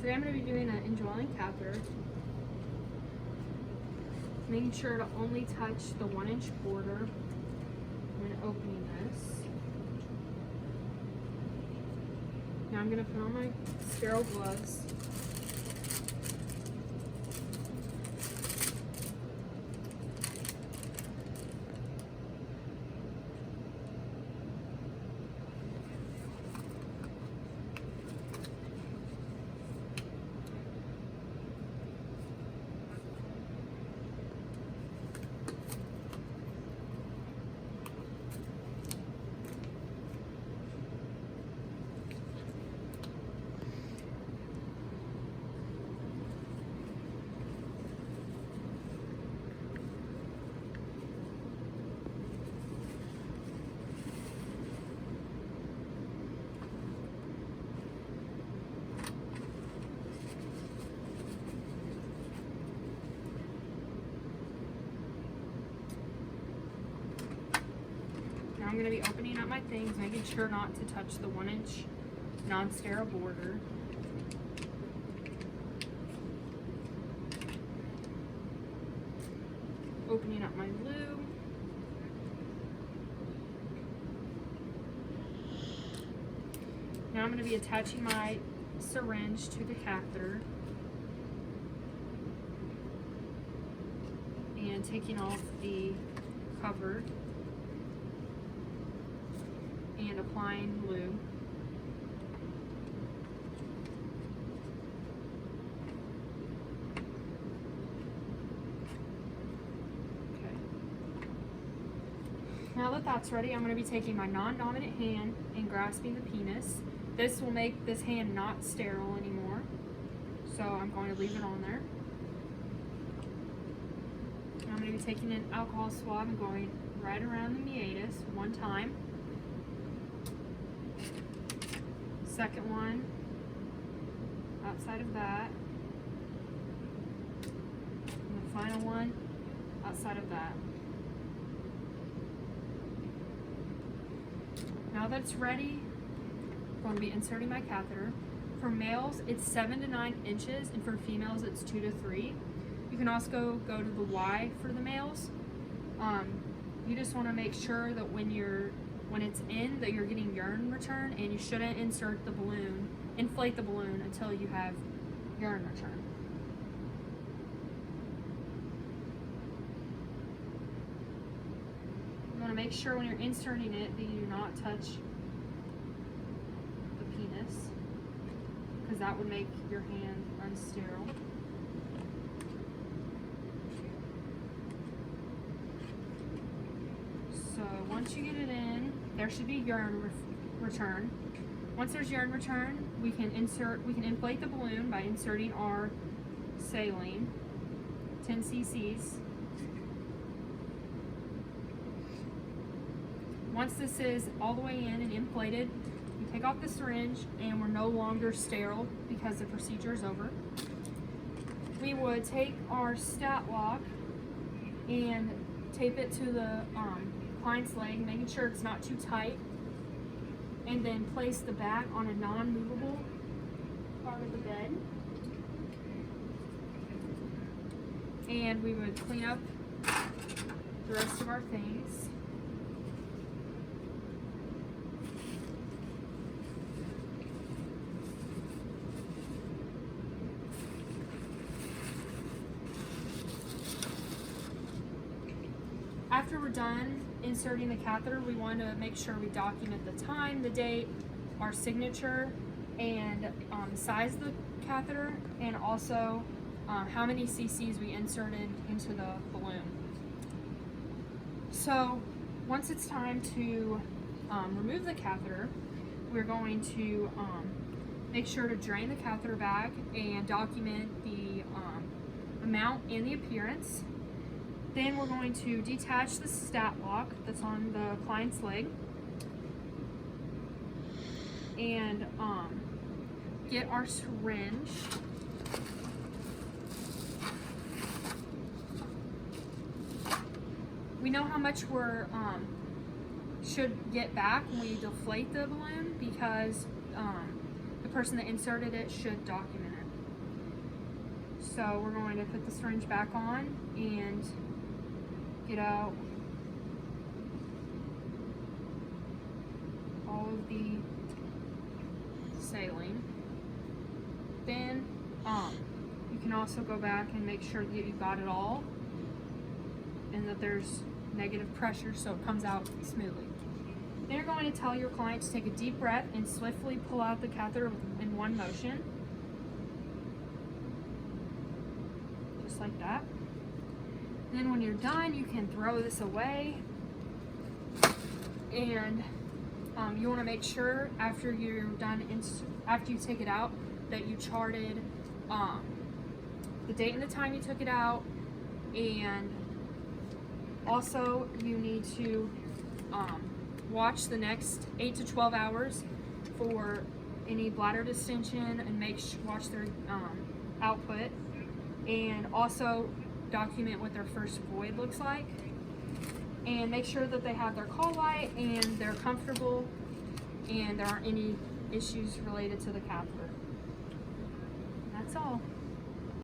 Today I'm going to be doing an indwelling catheter. Making sure to only touch the 1-inch border when opening this. Now I'm going to put on my sterile gloves. Now I'm going to be opening up my things, making sure not to touch the 1-inch non-sterile border. Opening up my lube. Now I'm going to be attaching my syringe to the catheter and taking off the cover and applying lube. Okay. Now that that's ready, I'm going to be taking my non-dominant hand and grasping the penis. This will make this hand not sterile anymore, so I'm going to leave it on there. I'm going to be taking an alcohol swab and going right around the meatus one time. Second one outside of that, and the final one outside of that. Now that it's ready, I'm going to be inserting my catheter. For males, it's 7 to 9 inches, and for females, it's 2 to 3. You can also go to the Y for the males. You just want to make sure that when it's in, that you're getting urine return, and you shouldn't inflate the balloon until you have urine return. You want to make sure when you're inserting it that you do not touch the penis, because that would make your hand unsterile. So once you get it in, there should be urine return. Once there's urine return, we can inflate the balloon by inserting our saline, 10 cc's. Once this is all the way in and inflated, we take off the syringe and we're no longer sterile because the procedure is over. We would take our stat lock and tape it to the client's leg, making sure it's not too tight, and then place the back on a non-movable part of the bed. And we would clean up the rest of our things. After we're done inserting the catheter, we want to make sure we document the time, the date, our signature, and the size of the catheter, and also how many cc's we inserted into the balloon. So once it's time to remove the catheter, we're going to make sure to drain the catheter bag and document the amount and the appearance. Then we're going to detach the stat lock that's on the client's leg and get our syringe. We know how much we're should get back when we deflate the balloon because the person that inserted it should document it. So we're going to put the syringe back on and get out all of the saline. Then you can also go back and make sure that you got it all and that there's negative pressure so it comes out smoothly. Then you're going to tell your client to take a deep breath and swiftly pull out the catheter in one motion. Just like that. Then when you're done, you can throw this away. And you want to make sure after you're done, after you take it out, that you charted the date and the time you took it out, and also you need to watch the next 8 to 12 hours for any bladder distension and watch their output, and also document what their first void looks like, and make sure that they have their call light and they're comfortable and there aren't any issues related to the catheter. That's all.